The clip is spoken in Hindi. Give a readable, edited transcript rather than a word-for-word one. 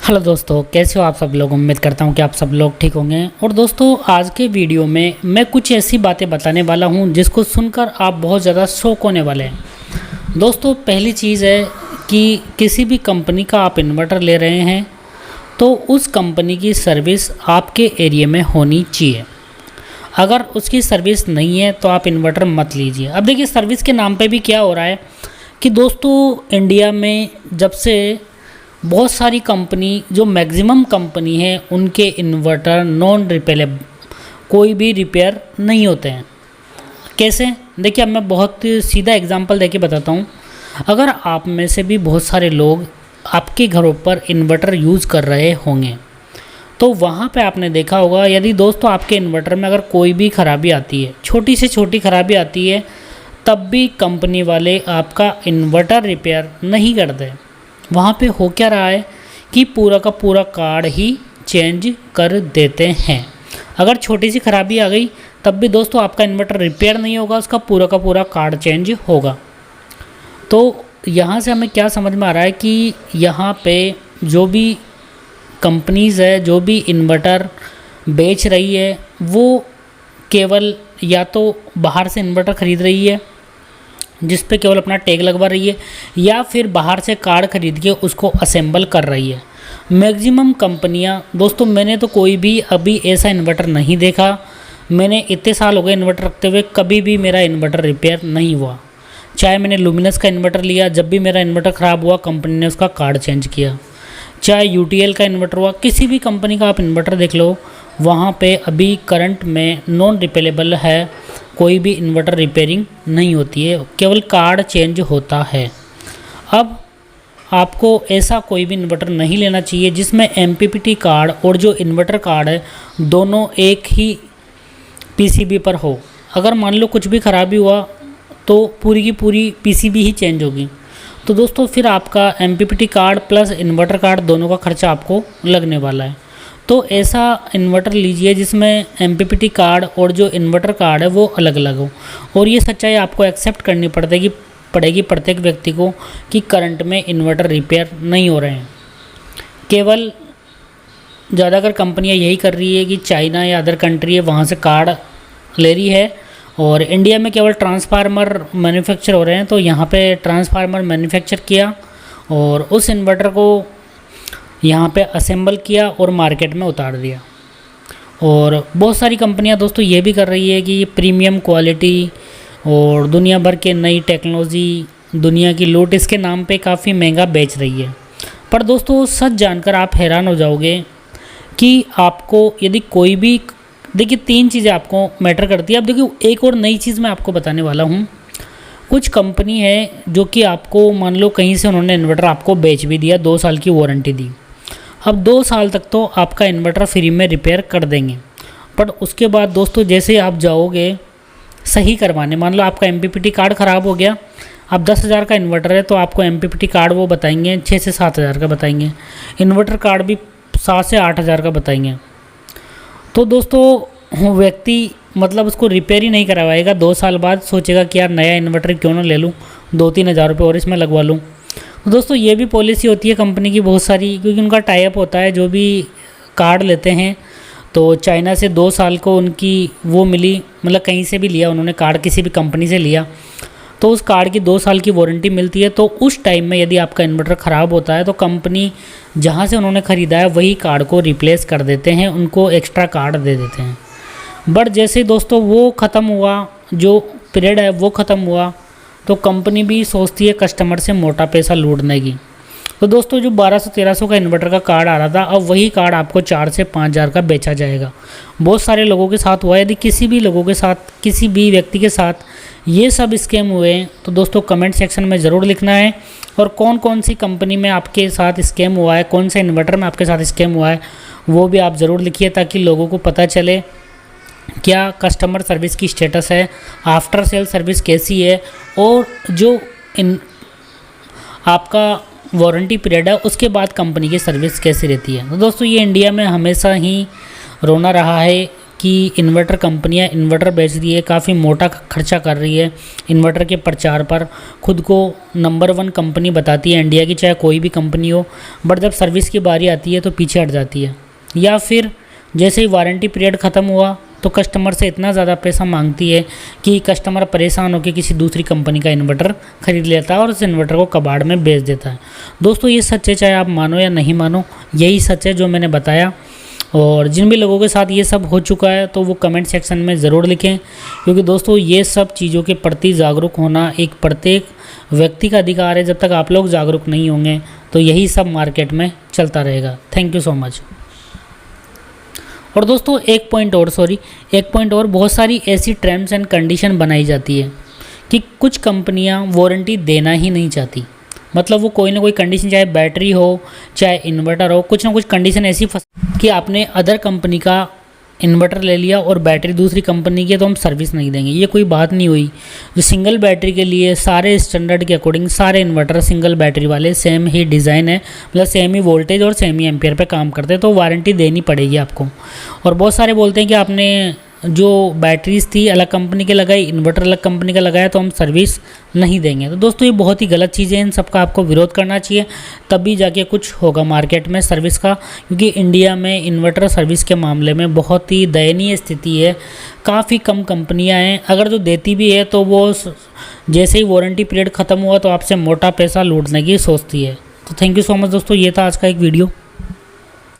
हेलो दोस्तों, कैसे हो आप सब लोग। उम्मीद करता हूँ कि आप सब लोग ठीक होंगे। और दोस्तों, आज के वीडियो में मैं कुछ ऐसी बातें बताने वाला हूँ जिसको सुनकर आप बहुत ज़्यादा शॉक होने वाले हैं। दोस्तों, पहली चीज़ है कि किसी भी कंपनी का आप इन्वर्टर ले रहे हैं तो उस कंपनी की सर्विस आपके एरिया में होनी चाहिए। अगर उसकी सर्विस नहीं है तो आप इन्वर्टर मत लीजिए। अब देखिए, सर्विस के नाम पे भी क्या हो रहा है कि दोस्तों, इंडिया में जब से बहुत सारी कंपनी, जो मैक्सिमम कंपनी है, उनके इन्वर्टर नॉन रिपेयरेबल, कोई भी रिपेयर नहीं होते हैं। कैसे? देखिए, अब मैं बहुत सीधा एग्जांपल देके बताता हूँ। अगर आप में से भी बहुत सारे लोग आपके घरों पर इन्वर्टर यूज़ कर रहे होंगे तो वहाँ पे आपने देखा होगा, यदि दोस्तों आपके इन्वर्टर में अगर कोई भी ख़राबी आती है, छोटी से छोटी ख़राबी आती है, तब भी कंपनी वाले आपका इन्वर्टर रिपेयर नहीं करते। वहाँ पे हो क्या रहा है कि पूरा का पूरा कार्ड ही चेंज कर देते हैं। अगर छोटी सी खराबी आ गई तब भी दोस्तों आपका इन्वर्टर रिपेयर नहीं होगा, उसका पूरा का पूरा कार्ड चेंज होगा। तो यहाँ से हमें क्या समझ में आ रहा है कि यहाँ पे जो भी कंपनीज़ है, जो भी इन्वर्टर बेच रही है, वो केवल या तो बाहर से इन्वर्टर ख़रीद रही है जिस पे केवल अपना टैग लगवा रही है, या फिर बाहर से कार्ड खरीद के उसको असेंबल कर रही है। मैक्सिमम कंपनियां दोस्तों, मैंने तो कोई भी अभी ऐसा इन्वर्टर नहीं देखा। मैंने इतने साल हो गए इन्वर्टर रखते हुए, कभी भी मेरा इन्वर्टर रिपेयर नहीं हुआ। चाहे मैंने लुमिनस का इन्वर्टर लिया, जब भी मेरा इन्वर्टर ख़राब हुआ कंपनी ने उसका कार्ड चेंज किया। चाहे यूटीएल का इन्वर्टर हुआ, किसी भी कंपनी का आप इन्वर्टर देख लो, वहाँ पे अभी करंट में नॉन रिपेयरेबल है, कोई भी इन्वर्टर रिपेयरिंग नहीं होती है, केवल कार्ड चेंज होता है। अब आपको ऐसा कोई भी इन्वर्टर नहीं लेना चाहिए जिसमें एमपीपीटी कार्ड और जो इन्वर्टर कार्ड है दोनों एक ही पीसीबी पर हो। अगर मान लो कुछ भी ख़राबी हुआ तो पूरी की पूरी पीसीबी ही चेंज होगी। तो दोस्तों, फिर आपका MPPT card plus inverter card दोनों का खर्चा आपको लगने वाला है। तो ऐसा इन्वर्टर लीजिए जिसमें एमपीपीटी कार्ड और जो इन्वर्टर कार्ड है वो अलग अलग हो। और ये सच्चाई आपको एक्सेप्ट करनी पड़ेगी प्रत्येक व्यक्ति को कि करंट में इन्वर्टर रिपेयर नहीं हो रहे हैं। केवल ज़्यादातर कंपनियां यही कर रही है कि चाइना या अदर कंट्री है, वहाँ से कार्ड ले रही है, और इंडिया में केवल ट्रांसफार्मर मैन्युफैक्चर हो रहे हैं। तो यहाँ पे ट्रांसफार्मर मैन्युफैक्चर किया और उस इन्वर्टर को यहाँ पे असेंबल किया और मार्केट में उतार दिया। और बहुत सारी कंपनियाँ दोस्तों ये भी कर रही है कि प्रीमियम क्वालिटी और दुनिया भर के नई टेक्नोलॉजी, दुनिया की लूट, इसके नाम पे काफ़ी महंगा बेच रही है। पर दोस्तों, सच जानकर आप हैरान हो जाओगे कि आपको यदि कोई भी, देखिए 3 चीज़ें आपको मैटर करती है। अब देखिए, एक और नई चीज़ मैं आपको बताने वाला हूँ। कुछ कंपनी है जो कि आपको, मान लो कहीं से उन्होंने इन्वर्टर आपको बेच भी दिया, 2 साल की वारंटी दी। अब 2 साल तक तो आपका इन्वर्टर फ्री में रिपेयर कर देंगे, बट उसके बाद दोस्तों जैसे आप जाओगे सही करवाने, मान लो आपका एमपीपीटी कार्ड ख़राब हो गया, अब 10,000 का इन्वर्टर है तो आपको एमपीपीटी कार्ड वो बताएंगे 6 से 7,000 का बताएंगे, इन्वर्टर कार्ड भी 7 से 8,000 का बताएंगे। तो दोस्तों, व्यक्ति मतलब उसको रिपेयर ही नहीं करवाएगा। 2 साल बाद सोचेगा कि यार नया इन्वर्टर क्यों ना ले लूँ, 2-3 हज़ार रुपये और इसमें लगवा लूँ। तो दोस्तों, ये भी पॉलिसी होती है कंपनी की बहुत सारी, क्योंकि उनका टाई अप होता है। जो भी कार्ड लेते हैं तो चाइना से 2 साल को उनकी वो मिली, मतलब कहीं से भी लिया उन्होंने कार्ड, किसी भी कंपनी से लिया तो उस कार्ड की 2 साल की वारंटी मिलती है। तो उस टाइम में यदि आपका इन्वर्टर ख़राब होता है तो कंपनी जहाँ से उन्होंने ख़रीदा है वही कार्ड को रिप्लेस कर देते हैं, उनको एक्स्ट्रा कार्ड दे देते हैं। बट जैसे दोस्तों वो ख़त्म हुआ, जो पीरियड है वो ख़त्म हुआ, तो कंपनी भी सोचती है कस्टमर से मोटा पैसा लूटने की। तो दोस्तों, जो 1200-1300 का इन्वर्टर का कार्ड आ रहा था, अब वही कार्ड आपको 4 से 5,000 का बेचा जाएगा। बहुत सारे लोगों के साथ हुआ है। यदि किसी भी लोगों के साथ, किसी भी व्यक्ति के साथ ये सब स्कैम हुए हैं तो दोस्तों कमेंट सेक्शन में ज़रूर लिखना है। और कौन कौन सी कंपनी में आपके साथ स्कैम हुआ है, कौन से इन्वर्टर में आपके साथ स्कैम हुआ है, वो भी आप ज़रूर लिखिए, ताकि लोगों को पता चले क्या कस्टमर सर्विस की स्टेटस है, आफ्टर सेल सर्विस कैसी है, और जो आपका वारंटी पीरियड है उसके बाद कंपनी की सर्विस कैसी रहती है। तो दोस्तों, ये इंडिया में हमेशा ही रोना रहा है कि इन्वर्टर कंपनियां इन्वर्टर बेच रही है, काफ़ी मोटा खर्चा कर रही है इन्वर्टर के प्रचार पर, खुद को नंबर 1 कंपनी बताती है इंडिया की, चाहे कोई भी कंपनी हो, बट जब सर्विस की बारी आती है तो पीछे हट जाती है। या फिर जैसे ही वारंटी पीरियड ख़त्म हुआ तो कस्टमर से इतना ज़्यादा पैसा मांगती है कि कस्टमर परेशान होकर किसी दूसरी कंपनी का इन्वर्टर ख़रीद लेता है और उस इन्वर्टर को कबाड़ में बेच देता है। दोस्तों ये सच है, चाहे आप मानो या नहीं मानो, यही सच है जो मैंने बताया। और जिन भी लोगों के साथ ये सब हो चुका है तो वो कमेंट सेक्शन में ज़रूर लिखें, क्योंकि दोस्तों ये सब चीज़ों के प्रति जागरूक होना एक प्रत्येक व्यक्ति का अधिकार है। जब तक आप लोग जागरूक नहीं होंगे तो यही सब मार्केट में चलता रहेगा। Thank you so much. और दोस्तों एक पॉइंट और, बहुत सारी ऐसी टर्म्स एंड कंडीशन बनाई जाती है कि कुछ कंपनियां वारंटी देना ही नहीं चाहती। मतलब वो कोई ना कोई कंडीशन, चाहे बैटरी हो चाहे इन्वर्टर हो, कुछ ना कुछ कंडीशन ऐसी कि आपने अदर कंपनी का इन्वर्टर ले लिया और बैटरी दूसरी कंपनी की है तो हम सर्विस नहीं देंगे। ये कोई बात नहीं हुई। जो सिंगल बैटरी के लिए सारे स्टैंडर्ड के अकॉर्डिंग सारे इन्वर्टर सिंगल बैटरी वाले सेम ही डिज़ाइन है, मतलब सेम ही वोल्टेज और सेम ही एम्पियर पे काम करते हैं, तो वारंटी देनी पड़ेगी आपको। और बहुत सारे बोलते हैं कि आपने जो बैटरीज थी अलग कंपनी के लगाई, इन्वर्टर अलग कंपनी का लगाया तो हम सर्विस नहीं देंगे। तो दोस्तों ये बहुत ही गलत चीज़ें हैं, इन सबका आपको विरोध करना चाहिए, तभी जाके कुछ होगा मार्केट में सर्विस का। क्योंकि इंडिया में इन्वर्टर सर्विस के मामले में बहुत ही दयनीय स्थिति है। काफ़ी कम कंपनियां हैं, अगर जो देती भी है तो वो जैसे ही वारंटी पीरियड ख़त्म हुआ तो आपसे मोटा पैसा लूटने की सोचती है। तो थैंक यू सो मच दोस्तों, ये था आज का एक वीडियो।